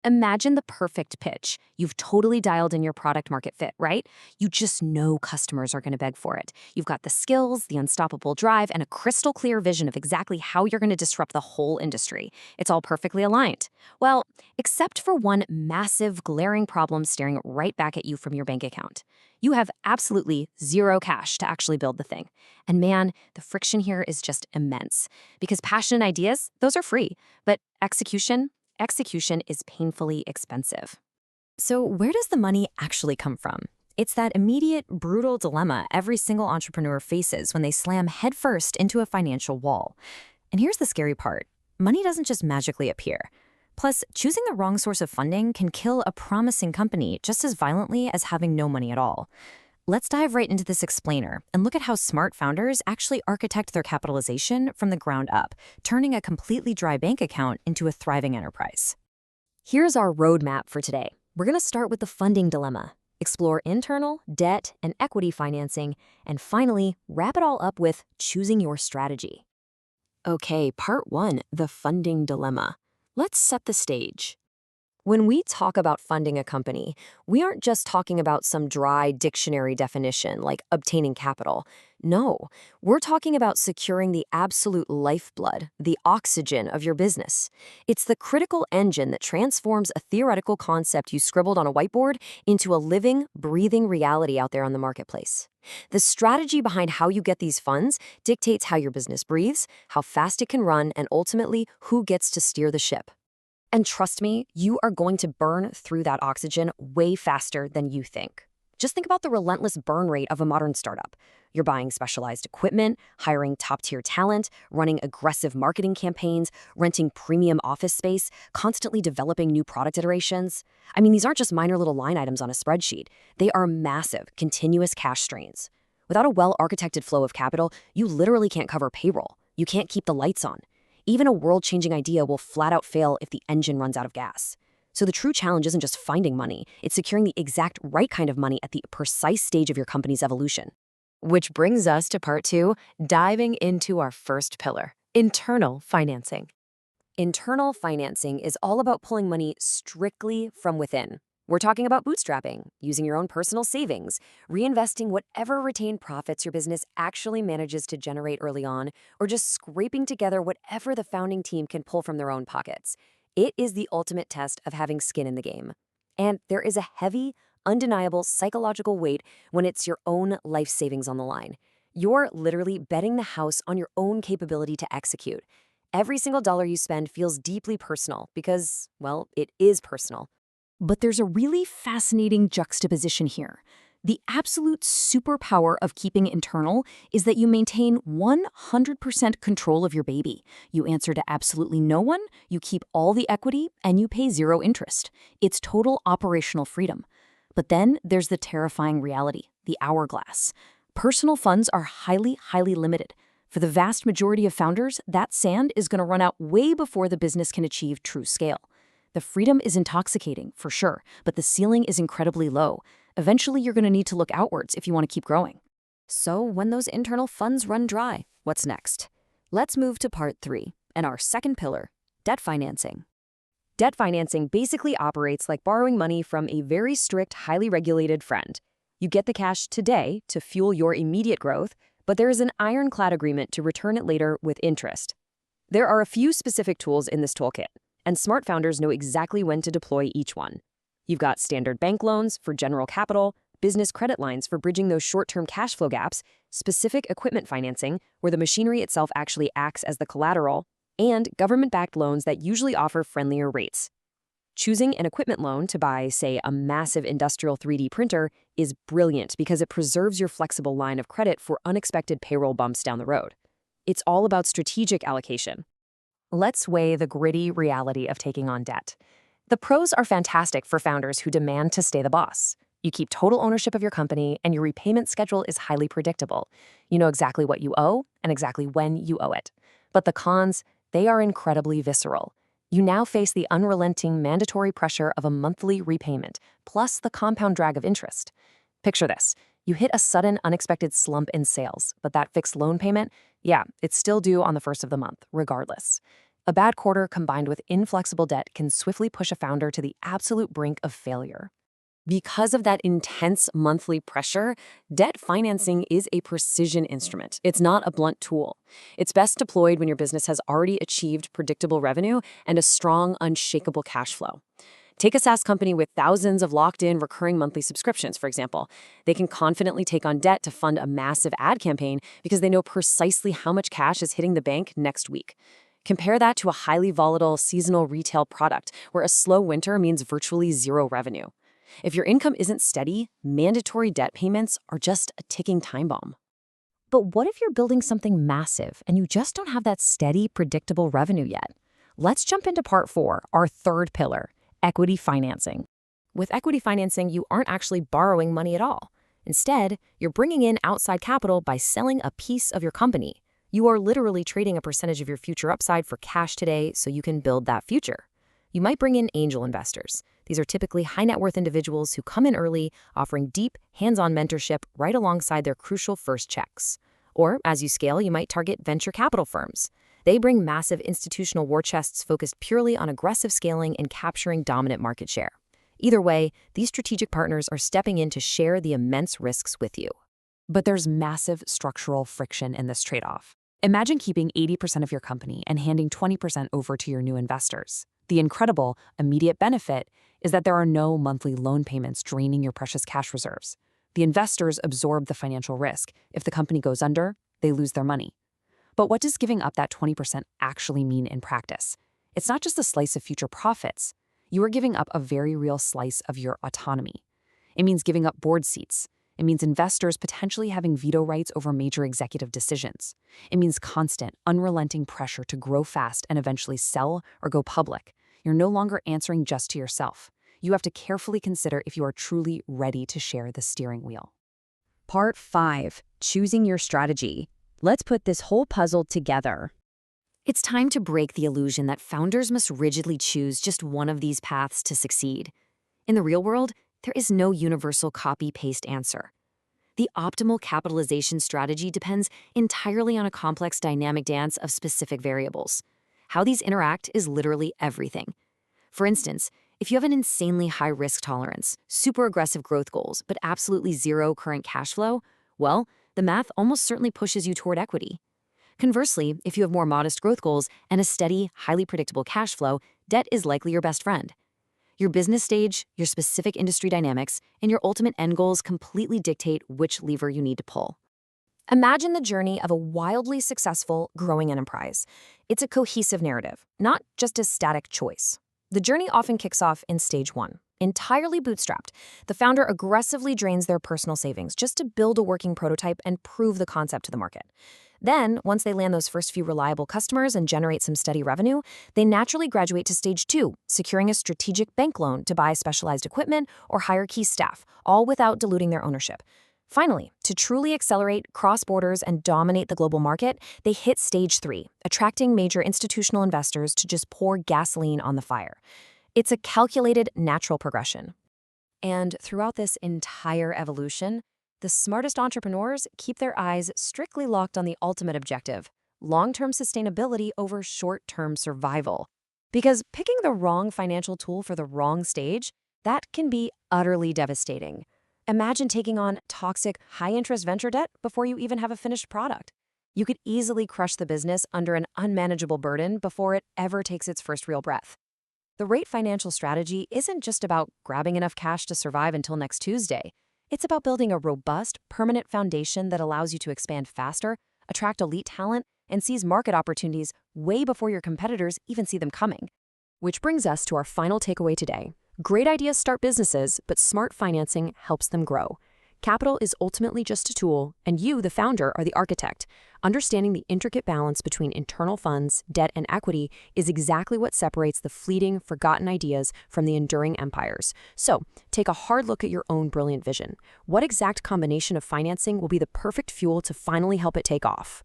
Imagine the perfect pitch. You've totally dialed in your product market fit, right? You just know customers are going to beg for it. You've got the skills, the unstoppable drive, and a crystal clear vision of exactly how you're going to disrupt the whole industry. It's all perfectly aligned. Well, except for one massive, glaring problem staring right back at you from your bank account. You have absolutely zero cash to actually build the thing. And man, the friction here is just immense. Because passionate ideas, those are free. But execution is painfully expensive. So where does the money actually come from? It's that immediate, brutal dilemma every single entrepreneur faces when they slam headfirst into a financial wall. And here's the scary part. Money doesn't just magically appear. Plus, choosing the wrong source of funding can kill a promising company just as violently as having no money at all. Let's dive right into this explainer and look at how smart founders actually architect their capitalization from the ground up, turning a completely dry bank account into a thriving enterprise. Here's our roadmap for today. We're going to start with the funding dilemma, explore internal, debt, and equity financing, and finally, wrap it all up with choosing your strategy. Okay, part 1, the funding dilemma. Let's set the stage. When we talk about funding a company, we aren't just talking about some dry dictionary definition like obtaining capital. No, we're talking about securing the absolute lifeblood, the oxygen of your business. It's the critical engine that transforms a theoretical concept you scribbled on a whiteboard into a living, breathing reality out there on the marketplace. The strategy behind how you get these funds dictates how your business breathes, how fast it can run, and ultimately who gets to steer the ship. And trust me, you are going to burn through that oxygen way faster than you think. Just think about the relentless burn rate of a modern startup. You're buying specialized equipment, hiring top-tier talent, running aggressive marketing campaigns, renting premium office space, constantly developing new product iterations. I mean, these aren't just minor little line items on a spreadsheet. They are massive, continuous cash strains. Without a well-architected flow of capital, you literally can't cover payroll. You can't keep the lights on. Even a world-changing idea will flat out fail if the engine runs out of gas. So the true challenge isn't just finding money, it's securing the exact right kind of money at the precise stage of your company's evolution. Which brings us to part 2, diving into our first pillar, internal financing. Internal financing is all about pulling money strictly from within. We're talking about bootstrapping, using your own personal savings, reinvesting whatever retained profits your business actually manages to generate early on, or just scraping together whatever the founding team can pull from their own pockets. It is the ultimate test of having skin in the game. And there is a heavy, undeniable psychological weight when it's your own life savings on the line. You're literally betting the house on your own capability to execute. Every single dollar you spend feels deeply personal because, well, it is personal. But there's a really fascinating juxtaposition here. The absolute superpower of keeping internal is that you maintain 100% control of your baby. You answer to absolutely no one, you keep all the equity, and you pay zero interest. It's total operational freedom. But then there's the terrifying reality, the hourglass. Personal funds are highly, highly limited. For the vast majority of founders, that sand is going to run out way before the business can achieve true scale. The freedom is intoxicating, for sure, but the ceiling is incredibly low. Eventually, you're going to need to look outwards if you want to keep growing. So when those internal funds run dry, what's next? Let's move to part 3, and our second pillar, debt financing. Debt financing basically operates like borrowing money from a very strict, highly regulated friend. You get the cash today to fuel your immediate growth, but there is an ironclad agreement to return it later with interest. There are a few specific tools in this toolkit, and smart founders know exactly when to deploy each one. You've got standard bank loans for general capital, business credit lines for bridging those short-term cash flow gaps, specific equipment financing, where the machinery itself actually acts as the collateral, and government-backed loans that usually offer friendlier rates. Choosing an equipment loan to buy, say, a massive industrial 3D printer is brilliant because it preserves your flexible line of credit for unexpected payroll bumps down the road. It's all about strategic allocation. Let's weigh the gritty reality of taking on debt. The pros are fantastic for founders who demand to stay the boss. You keep total ownership of your company, and your repayment schedule is highly predictable. You know exactly what you owe and exactly when you owe it. But the cons, they are incredibly visceral. You now face the unrelenting mandatory pressure of a monthly repayment, plus the compound drag of interest. Picture this. You hit a sudden, unexpected slump in sales, but that fixed loan payment, yeah, it's still due on the first of the month, regardless. A bad quarter combined with inflexible debt can swiftly push a founder to the absolute brink of failure. Because of that intense monthly pressure, debt financing is a precision instrument. It's not a blunt tool. It's best deployed when your business has already achieved predictable revenue and a strong, unshakable cash flow. Take a SaaS company with thousands of locked-in recurring monthly subscriptions, for example. They can confidently take on debt to fund a massive ad campaign because they know precisely how much cash is hitting the bank next week. Compare that to a highly volatile seasonal retail product where a slow winter means virtually zero revenue. If your income isn't steady, mandatory debt payments are just a ticking time bomb. But what if you're building something massive and you just don't have that steady, predictable revenue yet? Let's jump into part 4, our third pillar, equity financing. With equity financing, you aren't actually borrowing money at all. Instead, you're bringing in outside capital by selling a piece of your company. You are literally trading a percentage of your future upside for cash today so you can build that future. You might bring in angel investors. These are typically high net worth individuals who come in early, offering deep, hands-on mentorship right alongside their crucial first checks. Or, as you scale, you might target venture capital firms. They bring massive institutional war chests focused purely on aggressive scaling and capturing dominant market share. Either way, these strategic partners are stepping in to share the immense risks with you. But there's massive structural friction in this trade-off. Imagine keeping 80% of your company and handing 20% over to your new investors. The incredible, immediate benefit is that there are no monthly loan payments draining your precious cash reserves. The investors absorb the financial risk. If the company goes under, they lose their money. But what does giving up that 20% actually mean in practice? It's not just a slice of future profits. You are giving up a very real slice of your autonomy. It means giving up board seats. It means investors potentially having veto rights over major executive decisions. It means constant, unrelenting pressure to grow fast and eventually sell or go public. You're no longer answering just to yourself. You have to carefully consider if you are truly ready to share the steering wheel. Part 5. Choosing your strategy. Let's put this whole puzzle together. It's time to break the illusion that founders must rigidly choose just one of these paths to succeed. In the real world, there is no universal copy-paste answer. The optimal capitalization strategy depends entirely on a complex dynamic dance of specific variables. How these interact is literally everything. For instance, if you have an insanely high risk tolerance, super aggressive growth goals, but absolutely zero current cash flow, well, the math almost certainly pushes you toward equity. Conversely, if you have more modest growth goals and a steady, highly predictable cash flow, debt is likely your best friend. Your business stage, your specific industry dynamics, and your ultimate end goals completely dictate which lever you need to pull. Imagine the journey of a wildly successful, growing enterprise. It's a cohesive narrative, not just a static choice. The journey often kicks off in stage 1. Entirely bootstrapped, the founder aggressively drains their personal savings just to build a working prototype and prove the concept to the market. Then, once they land those first few reliable customers and generate some steady revenue, they naturally graduate to stage 2, securing a strategic bank loan to buy specialized equipment or hire key staff, all without diluting their ownership. Finally, to truly accelerate, cross borders, and dominate the global market, they hit stage 3, attracting major institutional investors to just pour gasoline on the fire. It's a calculated, natural progression. And throughout this entire evolution, the smartest entrepreneurs keep their eyes strictly locked on the ultimate objective, long-term sustainability over short-term survival. Because picking the wrong financial tool for the wrong stage, that can be utterly devastating. Imagine taking on toxic, high-interest venture debt before you even have a finished product. You could easily crush the business under an unmanageable burden before it ever takes its first real breath. The right financial strategy isn't just about grabbing enough cash to survive until next Tuesday. It's about building a robust, permanent foundation that allows you to expand faster, attract elite talent, and seize market opportunities way before your competitors even see them coming. Which brings us to our final takeaway today. Great ideas start businesses, but smart financing helps them grow. Capital is ultimately just a tool, and you, the founder, are the architect. Understanding the intricate balance between internal funds, debt, and equity is exactly what separates the fleeting, forgotten ideas from the enduring empires. So, take a hard look at your own brilliant vision. What exact combination of financing will be the perfect fuel to finally help it take off?